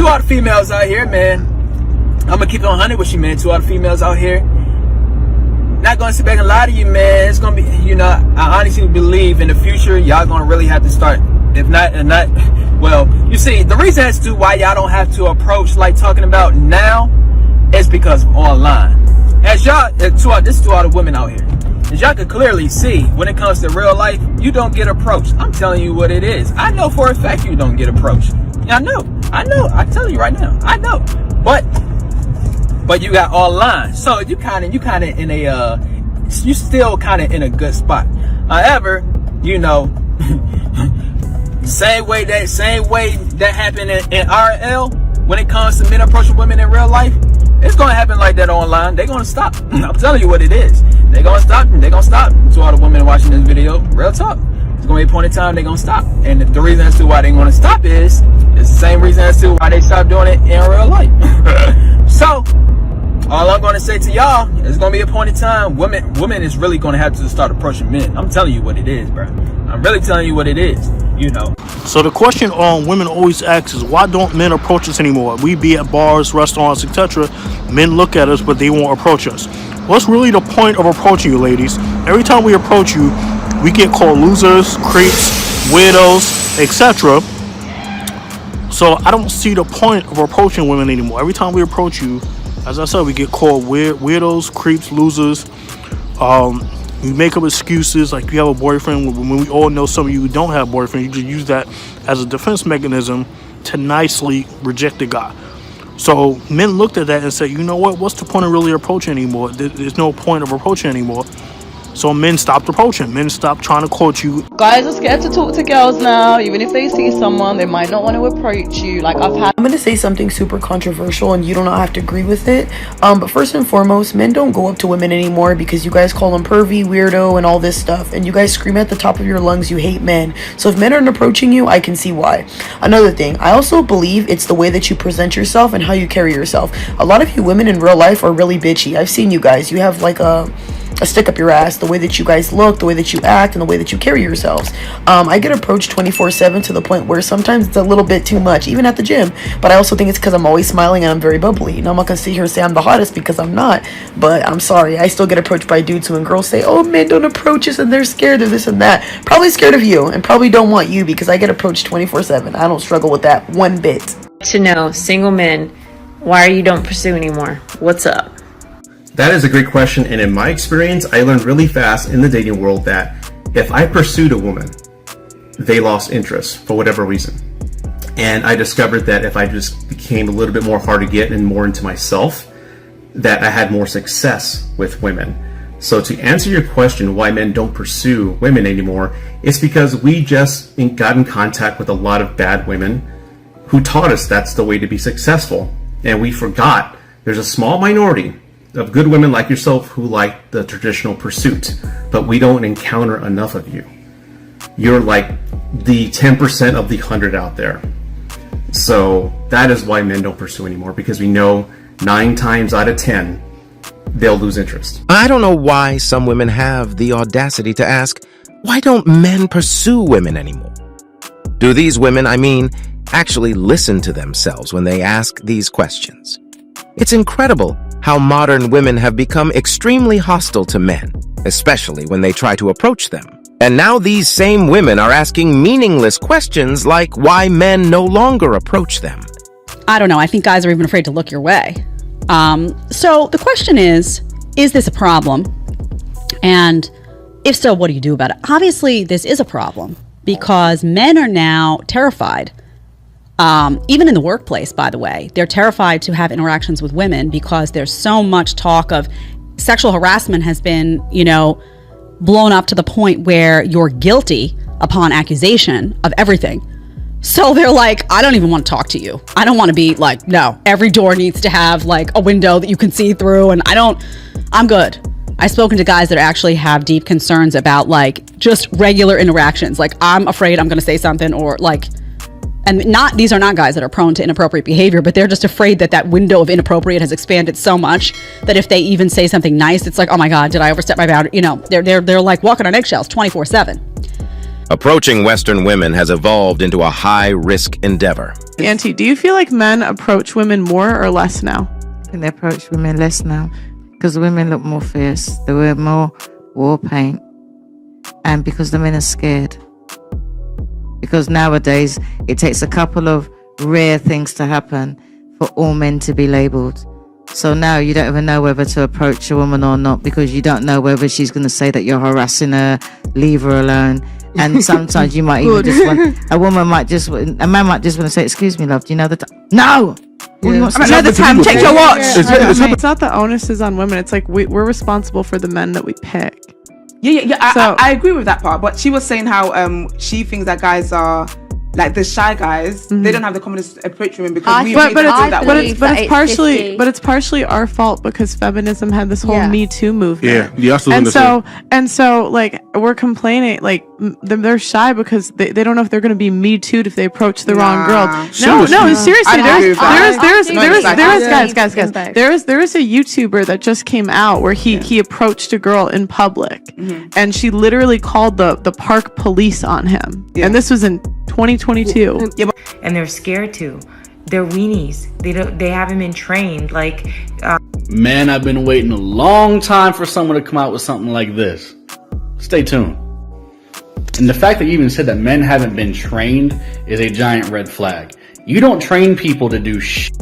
to all the females out here, man, I'm gonna keep it 100 with you, man. To all the females out here, not gonna sit back and lie to you, man. It's gonna be, you know, I honestly believe in the future y'all gonna really have to start, if not, well, you see, the reason as to why y'all don't have to approach like talking about now is because of online. As y'all, this is to all the women out here, as y'all can clearly see, when it comes to real life, you don't get approached. I'm telling you what it is. I know for a fact you don't get approached. I know, I'm telling you right now, I know, but you got online, so you kind of in a you still kind of in a good spot. However, you know, same way that happened in RL, when it comes to men approaching women in real life, it's gonna happen like that online. They're gonna stop. I'm telling you what it is. They're gonna stop. To all the women watching this video, real talk, it's gonna be a point in time they're gonna stop. And the reason as to why they're gonna stop is the same reason as to why they stopped doing it in real life. So all I'm gonna say to y'all, it's gonna be a point in time women is really gonna have to start approaching men. I'm telling you what it is, bro. I'm really telling you what it is, you know. So the question women always ask is, why don't men approach us anymore? We be at bars, restaurants, etc. Men look at us, but they won't approach us. What's really the point of approaching you, ladies? Every time we approach you, we get called losers, creeps, weirdos, etc. So I don't see the point of approaching women anymore. Every time we approach you, as I said, we get called weirdos, creeps, losers. You make up excuses like you have a boyfriend when we all know some of you who don't have a boyfriend. You just use that as a defense mechanism to nicely reject the guy. So men looked at that and said, you know what? What's the point of really approaching anymore? There's no point of approaching anymore. So men stopped approaching. Men stopped trying to court you. Guys are scared to talk to girls now. Even if they see someone, they might not want to approach you. Like I'm going to say something super controversial and you do not have to agree with it. But first and foremost, men don't go up to women anymore because you guys call them pervy, weirdo, and all this stuff. And you guys scream at the top of your lungs you hate men. So if men aren't approaching you, I can see why. Another thing, I also believe it's the way that you present yourself and how you carry yourself. A lot of you women in real life are really bitchy. I've seen you guys. You have like a stick up your ass, the way that you guys look, the way that you act, and the way that you carry yourselves. I get approached 24/7 to the point where sometimes it's a little bit too much, even at the gym. But I also think it's because I'm always smiling and I'm very bubbly. Now I'm not gonna sit here and say I'm the hottest because I'm not, but I'm sorry, I still get approached by dudes when girls say, oh, men don't approach us and they're scared of this and that. Probably scared of you and probably don't want you because I get approached 24/7. I don't struggle with that one bit. To know, single men, why you don't pursue anymore? What's up? That is a great question, and in my experience, I learned really fast in the dating world that if I pursued a woman, they lost interest for whatever reason. And I discovered that if I just became a little bit more hard to get and more into myself, that I had more success with women. So to answer your question, why men don't pursue women anymore, it's because we just got in contact with a lot of bad women who taught us that's the way to be successful. And we forgot there's a small minority of good women like yourself who like the traditional pursuit, but we don't encounter enough of you. You're like the 10% of the 100 out there. So that is why men don't pursue anymore, because we know 9 times out of 10 they'll lose interest. I don't know why some women have the audacity to ask, why don't men pursue women anymore? Do these women, actually listen to themselves when they ask these questions? It's incredible how modern women have become extremely hostile to men, especially when they try to approach them. And now these same women are asking meaningless questions like why men no longer approach them. I don't know. I think guys are even afraid to look your way. So the question is this a problem? And if so, what do you do about it? Obviously, this is a problem because men are now terrified. Even in the workplace, by the way, they're terrified to have interactions with women because there's so much talk of sexual harassment has been, blown up to the point where you're guilty upon accusation of everything. So they're like, I don't even want to talk to you. I don't want to be like, no, every door needs to have like a window that you can see through. And I'm good. I've spoken to guys that actually have deep concerns about like just regular interactions. Like I'm afraid I'm going to say something or like, and these are not guys that are prone to inappropriate behavior, but they're just afraid that that window of inappropriate has expanded so much that if they even say something nice, it's like, oh my God, did I overstep my boundary? They're like walking on eggshells 24/7. Approaching Western women has evolved into a high-risk endeavor. Auntie, do you feel like men approach women more or less now? And they approach women less now because women look more fierce. They wear more war paint, and because the men are scared. Because nowadays it takes a couple of rare things to happen for all men to be labelled. So now you don't even know whether to approach a woman or not because you don't know whether she's going to say that you're harassing her, leave her alone. And sometimes you might even just want, a man might just want to say, excuse me, love, do you know the time? No! Another time, check your watch. It's not the onus is on women. It's like we're responsible for the men that we pick. Yeah. I agree with that part. But she was saying how she thinks that guys are like the shy guys. They don't have the confidence to approach women because it's partially our fault because feminism had this whole Me Too movement. Yeah. And so like we're complaining like they're shy because they don't know if they're going to be Me Too'd if they approach the wrong girl. No, seriously. There is a YouTuber that just came out where he approached a girl in public and she literally called the park police on him. And this was in 2022. And they're scared to. They're weenies. They haven't been trained. Like, man, I've been waiting a long time for someone to come out with something like this. Stay tuned. And the fact that you even said that men haven't been trained is a giant red flag. You don't train people to do shit.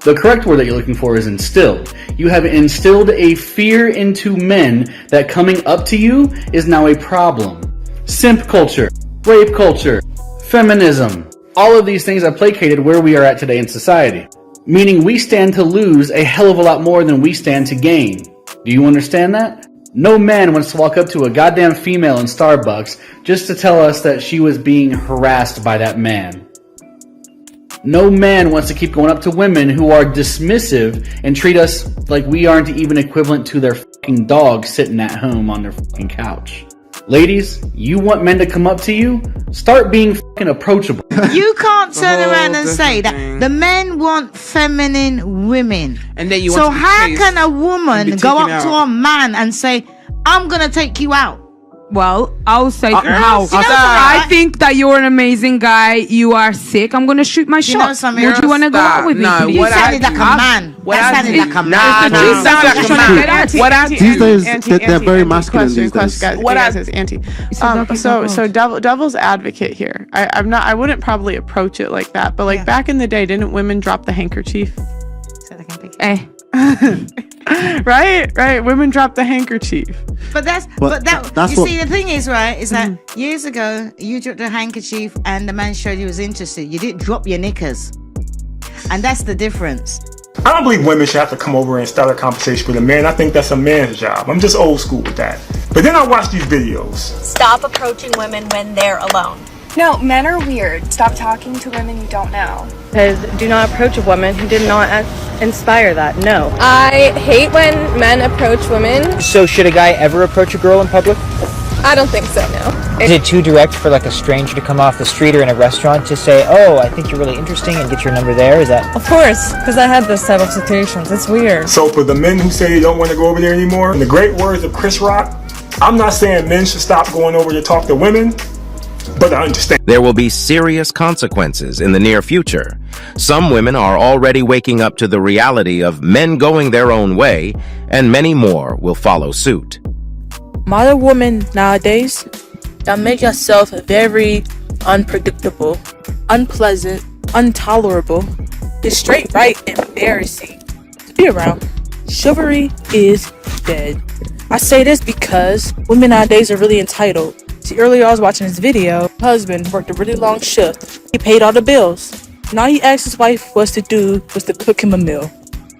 The correct word that you're looking for is instilled. You have instilled a fear into men that coming up to you is now a problem. Simp culture, rape culture, feminism, all of these things have placated where we are at today in society. Meaning we stand to lose a hell of a lot more than we stand to gain. Do you understand that? No man wants to walk up to a goddamn female in Starbucks just to tell us that she was being harassed by that man. No man wants to keep going up to women who are dismissive and treat us like we aren't even equivalent to their fucking dog sitting at home on their fucking couch. Ladies, you want men to come up to you? Start being fucking approachable. You can't turn around and say that the men want feminine women. And then you so how can a woman go up to a man and say, I'm going to take you out? Well, I'll say how. I think that you're an amazing guy. You are sick. I'm gonna shoot my shot. Would you want to go out with me? You sounded like a man. That sounded like a man. These days, they're very masculine these days. So devil's advocate here. I wouldn't probably approach it like that. But like back in the day, didn't women drop the handkerchief? Right. Women drop the handkerchief. But the thing is, right, is that years ago you dropped a handkerchief and the man showed you was interested. You didn't drop your knickers, and that's the difference. I don't believe women should have to come over and start a conversation with a man. I think that's a man's job. I'm just old school with that. But then I watch these videos. Stop approaching women when they're alone. No, men are weird. Stop talking to women you don't know. Because do not approach a woman who did not inspire that. No. I hate when men approach women. So should a guy ever approach a girl in public? I don't think so, no. Is it too direct for like a stranger to come off the street or in a restaurant to say, oh, I think you're really interesting and get your number there? Is that? Of course, because I had this type of situations. It's weird. So for the men who say they don't want to go over there anymore, in the great words of Chris Rock, I'm not saying men should stop going over to talk to women, but I understand. There will be serious consequences in the near future. Some women are already waking up to the reality of men going their own way, and many more will follow suit. Modern women nowadays that make yourself very unpredictable, unpleasant, intolerable, is straight right embarrassing to be around. Chivalry is dead. I say this because women nowadays are really entitled. See, earlier I was watching this video. My husband worked a really long shift. He paid all the bills. And all he asked his wife was to cook him a meal.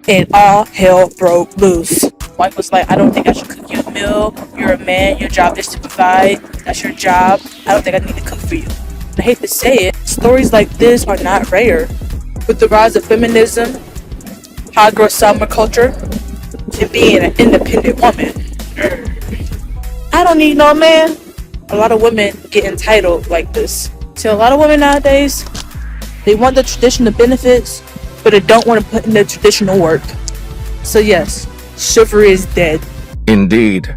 And all hell broke loose. Wife was like, I don't think I should cook you a meal. You're a man. Your job is to provide. That's your job. I don't think I need to cook for you. I hate to say it. Stories like this are not rare. With the rise of feminism, hot girl summer culture, and being an independent woman. I don't need no man. A lot of women get entitled like this. So a lot of women nowadays, they want the traditional benefits, but they don't want to put in the traditional work. So yes, chivalry is dead. Indeed.